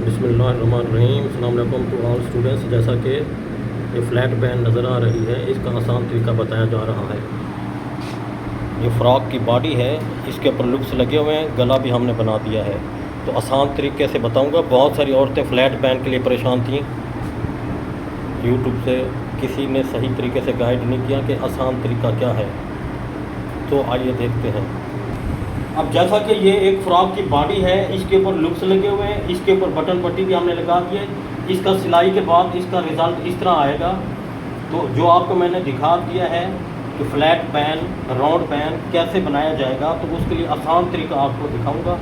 बिस्मिल्लाहिर्रहमानिर्रहीम। अस्सलाम वालेकुम टू ऑल स्टूडेंट्स। जैसा कि ये फ्लैट पैन नज़र आ रही है, इसका आसान तरीका बताया जा रहा है। ये फ़्रॉक की बॉडी है, इसके ऊपर लुक्स लगे हुए हैं, गला भी हमने बना दिया है। तो आसान तरीके से बताऊंगा। बहुत सारी औरतें फ्लैट पैन के लिए परेशान थीं, यूट्यूब से किसी ने सही तरीके से गाइड नहीं किया कि आसान तरीका क्या है। तो आइए देखते हैं। अब जैसा कि ये एक फ़्रॉक की बॉडी है, इसके ऊपर लुक्स लगे हुए हैं, इसके ऊपर बटन पट्टी भी हमने लगा दी है। इसका सिलाई के बाद इसका रिज़ल्ट इस तरह आएगा। तो जो आपको मैंने दिखा दिया है कि फ्लैट पैन, राउंड पैन कैसे बनाया जाएगा, तो उसके लिए आसान तरीका आपको दिखाऊंगा,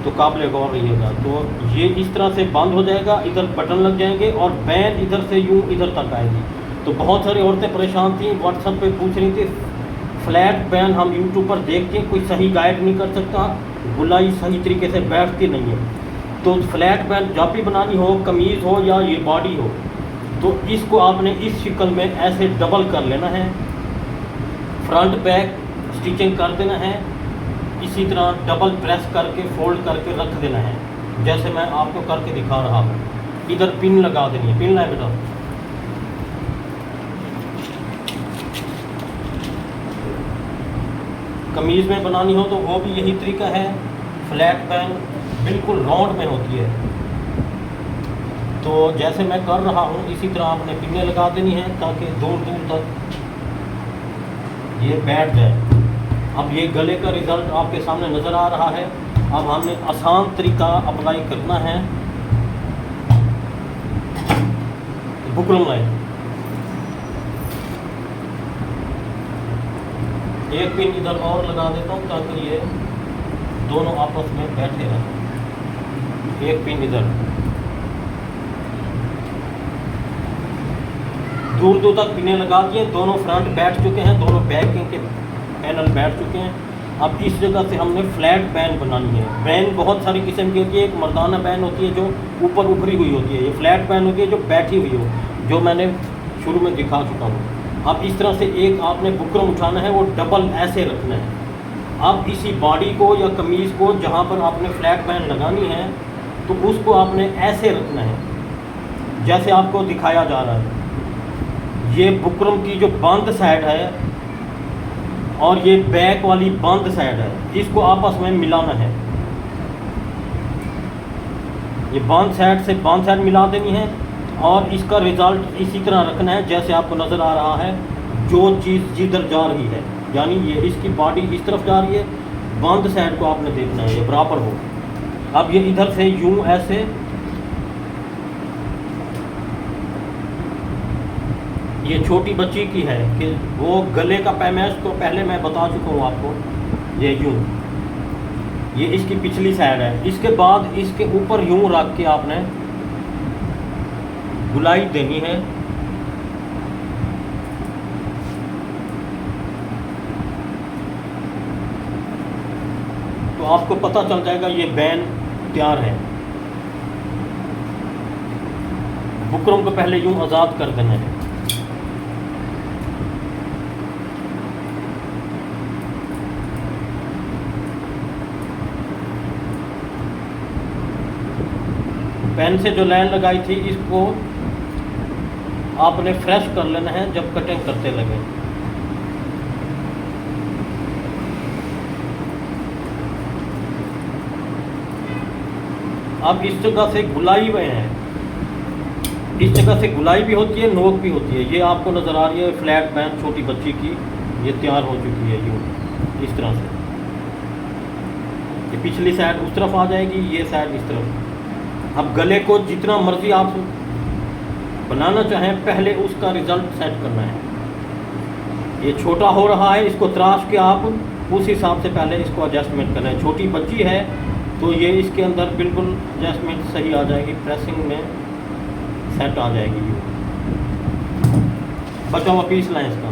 तो काबिल गौर रहिएगा। तो ये इस तरह से बंद हो जाएगा, इधर बटन लग जाएंगे और पैन इधर से यूँ इधर तक आएगी। तो बहुत सारी औरतें परेशान थी, व्हाट्सएप पे पूछ रही थी फ्लैट पैन हम यूट्यूब पर देख के कोई सही गाइड नहीं कर सकता, गुलाई सही तरीके से बैठती नहीं है। तो फ्लैट पैन जब भी बनानी हो, कमीज़ हो या ये बॉडी हो, तो इसको आपने इस शक्ल में ऐसे डबल कर लेना है, फ्रंट बैक स्टिचिंग कर देना है। इसी तरह डबल प्रेस करके फोल्ड करके रख देना है, जैसे मैं आपको करके दिखा रहा हूँ। इधर पिन लगा देनी है, पिन लाए बेटा। कमीज़ में बनानी हो तो वो भी यही तरीका है। फ्लैट पैन बिल्कुल राउंड में होती है। तो जैसे मैं कर रहा हूँ इसी तरह आपने पिनें लगा देनी है ताकि दूर दूर तक ये बैठ जाए। अब ये गले का रिज़ल्ट आपके सामने नज़र आ रहा है। अब हमने आसान तरीका अप्लाई करना है। बुकरम लाइन, एक पिन इधर और लगा देता हूँ ताकि ये दोनों आपस में बैठे रहें। एक पिन इधर, दूर दूर तक पिनें लगा दिए। दोनों फ्रंट बैठ चुके हैं, दोनों बैक के पैनल बैठ चुके हैं। अब इस जगह से हमने फ्लैट पैन बनानी है। पैन बहुत सारी किस्म की होती है। एक मर्दाना पैन होती है जो ऊपर उभरी हुई होती है, ये फ्लैट पैन होती है जो बैठी हुई हो, जो मैंने शुरू में दिखा चुका हूँ। अब इस तरह से एक आपने बुकरम उठाना है, वो डबल ऐसे रखना है। अब इसी बॉडी को या कमीज़ को जहाँ पर आपने फ्लैट पैन लगानी है, तो उसको आपने ऐसे रखना है जैसे आपको दिखाया जा रहा है। ये बुकरम की जो बंद साइड है और ये बैक वाली बंद साइड है, इसको आपस में मिलाना है। ये बंद साइड से बंद साइड मिला देनी है और इसका रिज़ल्ट इसी तरह रखना है जैसे आपको नज़र आ रहा है। जो चीज़ जिधर जा रही है, यानी ये इसकी बॉडी इस तरफ जा रही है, बंद साइड को आपने देखना है ये बराबर हो। अब ये इधर से यूं ऐसे ये छोटी बच्ची की है कि वो गले का पैमाइश तो पहले मैं बता चुका हूँ आपको। ये यूं, ये इसकी पिछली साइड है। इसके बाद इसके ऊपर यूं रख के आपने गुलाई देनी है। तो आपको पता चल जाएगा ये बैन तैयार है। बुकरम को पहले यूं आज़ाद कर देना है। पेन से जो लाइन लगाई थी इसको आपने फ्रेश कर लेना है जब कटिंग करते लगे। अब इस जगह से गुलाई हुए हैं, इस जगह से गुलाई भी होती है, नोक भी होती है। ये आपको नज़र आ रही है फ्लैट पैन छोटी बच्ची की, ये तैयार हो चुकी है यूँ इस तरह से। ये पिछली साइड उस तरफ आ जाएगी, ये साइड इस तरफ। अब गले को जितना मर्जी आप बनाना चाहें, पहले उसका रिज़ल्ट सेट करना है। ये छोटा हो रहा है, इसको तराश के आप उस हिसाब से पहले इसको एडजस्टमेंट करना है। छोटी बच्ची है तो ये इसके अंदर बिल्कुल एडजस्टमेंट सही आ जाएगी, प्रेसिंग में सेट आ जाएगी। बचा हुआ पीस लाएँ इसका।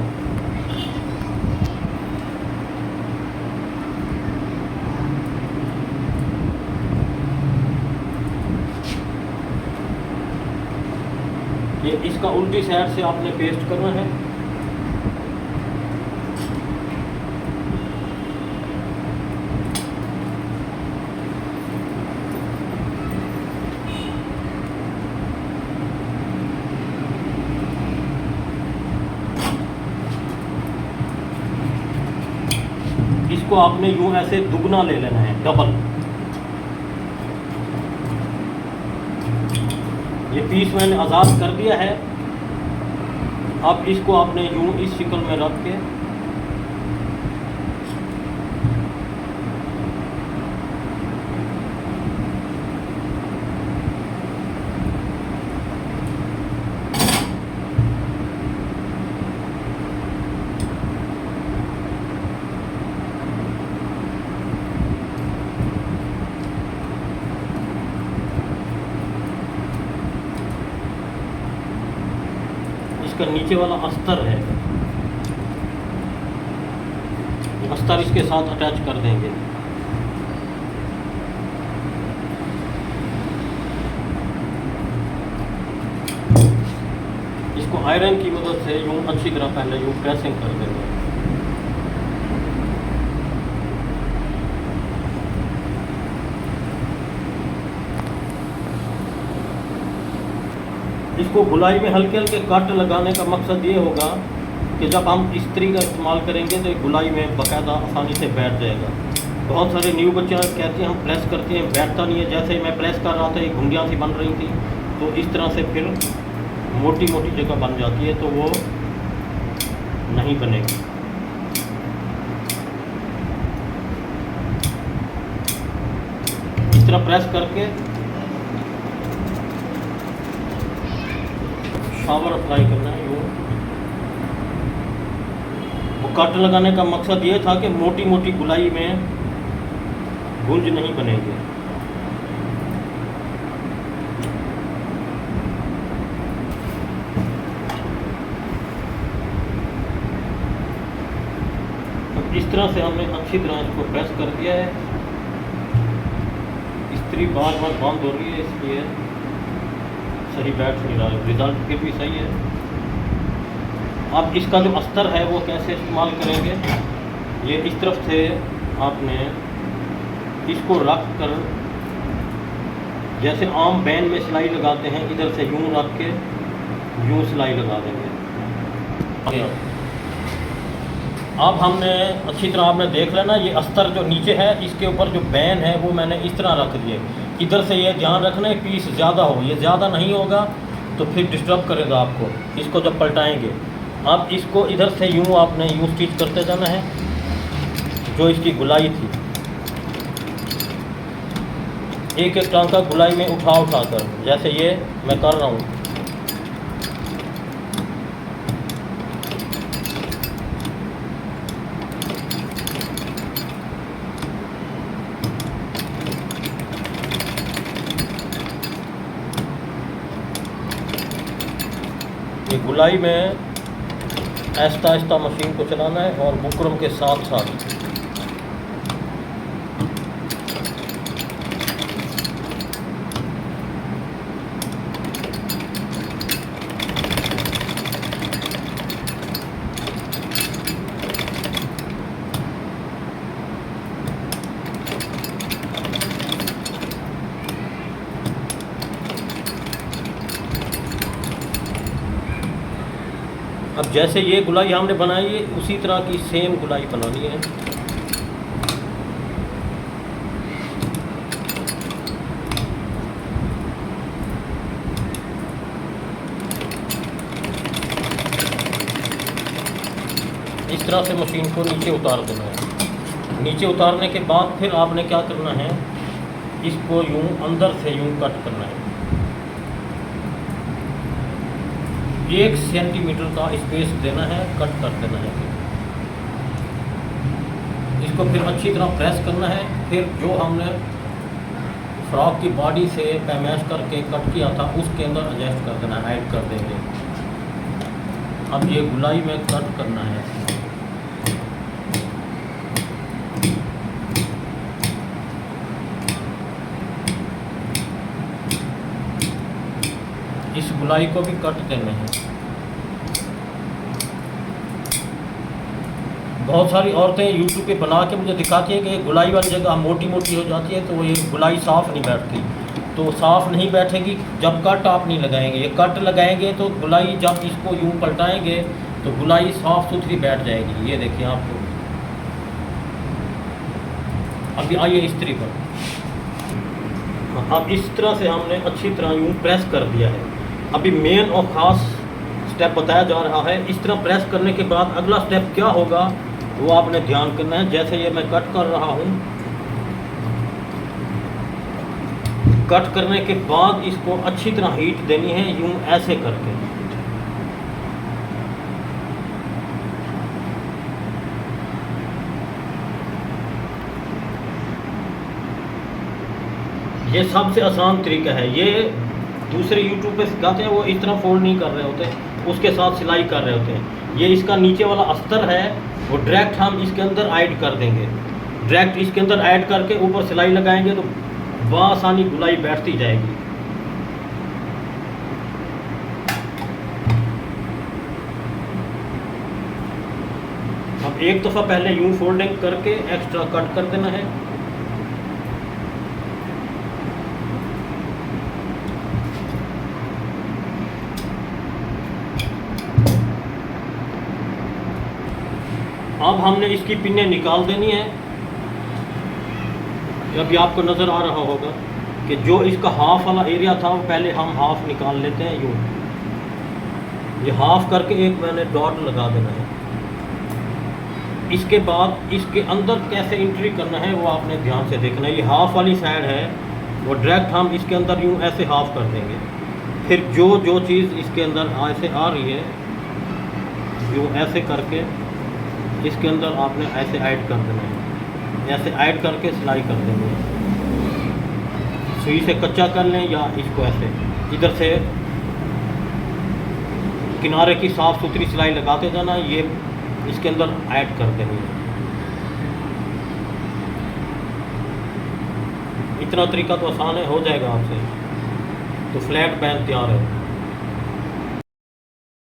ये इसका उल्टी साइड से आपने पेस्ट करना है। इसको आपने यूँ ऐसे दुगना ले लेना है, डबल। ये पीस मैंने आज़ाद कर दिया है। अब इसको आपने यूँ इस शिकल में रख के इसका नीचे वाला अस्तर है, ये अस्तर इसके साथ अटैच कर देंगे। इसको आयरन की मदद से यूँ अच्छी तरह पहले यूँ प्रेसिंग कर देंगे। इसको गुलाई में हल्के हल्के कट लगाने का मकसद ये होगा कि जब हम इस्त्री का इस्तेमाल करेंगे तो गुलाई में बाकायदा आसानी से बैठ जाएगा। बहुत सारे न्यू बच्चे कहते हैं हम प्रेस करते हैं, बैठता नहीं है। जैसे ही मैं प्रेस कर रहा था ये घुंडियाँ सी बन रही थी, तो इस तरह से फिर मोटी मोटी जगह बन जाती है, तो वो नहीं बनेगी। इस तरह प्रेस करके शावर अप्लाई करना है। वो कट लगाने का मकसद ये था कि मोटी मोटी गुलाई में गुंज नहीं बनेगी। अब इस तरह से हमने अच्छी तरह इसको प्रेस कर दिया है। इस्त्री बार बार बंद हो रही है, इसलिए सही बैठ नहीं रहा है। रिजल्ट फिर भी सही है। अब इसका जो अस्तर है वो कैसे इस्तेमाल करेंगे, ये इस तरफ से आपने इसको रख कर, जैसे आम बैन में सिलाई लगाते हैं, इधर से यूँ रख के यूँ सिलाई लगा देंगे। अब हमने अच्छी तरह आपने देख लेना, ये अस्तर जो नीचे है इसके ऊपर जो बैन है वो मैंने इस तरह रख दिए। इधर से ये ध्यान रखना है पीस ज़्यादा हो, ये ज़्यादा नहीं होगा तो फिर डिस्टर्ब करेगा आपको इसको जब पलटाएंगे। अब इसको इधर से यूँ आपने यूँ स्टिच करते जाना है, जो इसकी गुलाई थी एक एक टांका गुलाई में उठा कर, जैसे ये मैं कर रहा हूँ। ये गुलाई में आहिस्ता आहिस्ता मशीन को चलाना है और बुकरम के साथ साथ। अब जैसे ये गुलाई हमने बनाई है उसी तरह की सेम गुलाई बनानी है। इस तरह से मशीन को नीचे उतार देना है। नीचे उतारने के बाद फिर आपने क्या करना है, इसको यूं अंदर से यूं कट करना है। 1 सेंटीमीटर का स्पेस देना है, कट कर देना है। इसको फिर अच्छी तरह प्रेस करना है। फिर जो हमने फ्रॉक की बॉडी से पैमाश करके कट किया था उसके अंदर एडजस्ट कर देना है, ऐड कर देंगे। अब ये गुलाई में कट करना है। इस गुलाई को भी कट देने हैं। बहुत सारी औरतें यूट्यूब पे बना के मुझे दिखाती हैं कि गुलाई वाली जगह मोटी मोटी हो जाती है, तो ये गुलाई साफ़ नहीं बैठती। तो साफ़ नहीं बैठेगी जब कट आप नहीं लगाएंगे। ये कट लगाएंगे तो गुलाई जब इसको यूँ पलटाएंगे तो गुलाई साफ़ सुथरी बैठ जाएगी। ये देखिए आपको अभी आइए इस्त्री पर। हाँ, अब इस तरह से हमने अच्छी तरह यूँ प्रेस कर दिया है। अभी मेन और ख़ास स्टेप बताया जा रहा है। इस तरह प्रेस करने के बाद अगला स्टेप क्या होगा वो आपने ध्यान करना है। जैसे ये मैं कट कर रहा हूँ, कट करने के बाद इसको अच्छी तरह हीट देनी है यूँ ऐसे करके। ये सबसे आसान तरीका है। ये दूसरे यूट्यूब पे सिखाते हैं, वो इस तरह फोल्ड नहीं कर रहे होते, उसके साथ सिलाई कर रहे होते हैं। ये इसका नीचे वाला अस्तर है, वो डायरेक्ट हम इसके अंदर ऐड कर देंगे। डायरेक्ट इसके अंदर ऐड करके ऊपर सिलाई लगाएंगे तो बआसानी गुलाई बैठती जाएगी। अब एक दफ़ा पहले यूँ फोल्डिंग करके एक्स्ट्रा कट कर देना है। अब हमने इसकी पिनें निकाल देनी है। अभी आपको नज़र आ रहा होगा कि जो इसका हाफ वाला एरिया था वो पहले हम हाफ निकाल लेते हैं यूँ। ये हाफ करके एक मैंने डॉट लगा देना है। इसके बाद इसके अंदर कैसे एंट्री करना है वो आपने ध्यान से देखना है। ये हाफ वाली साइड है, वो डायरेक्ट हम इसके अंदर यूँ ऐसे हाफ कर देंगे। फिर जो चीज़ इसके अंदर ऐसे आ रही है यूँ ऐसे करके इसके अंदर आपने ऐसे ऐड कर देना है। ऐसे ऐड करके सिलाई कर देंगे। सुई से कच्चा कर लें या इसको ऐसे इधर से किनारे की साफ़ सुथरी सिलाई लगाते जाना। ये इसके अंदर ऐड कर देंगे। इतना तरीका तो आसान है, हो जाएगा आपसे। तो फ्लैट पैन तैयार है।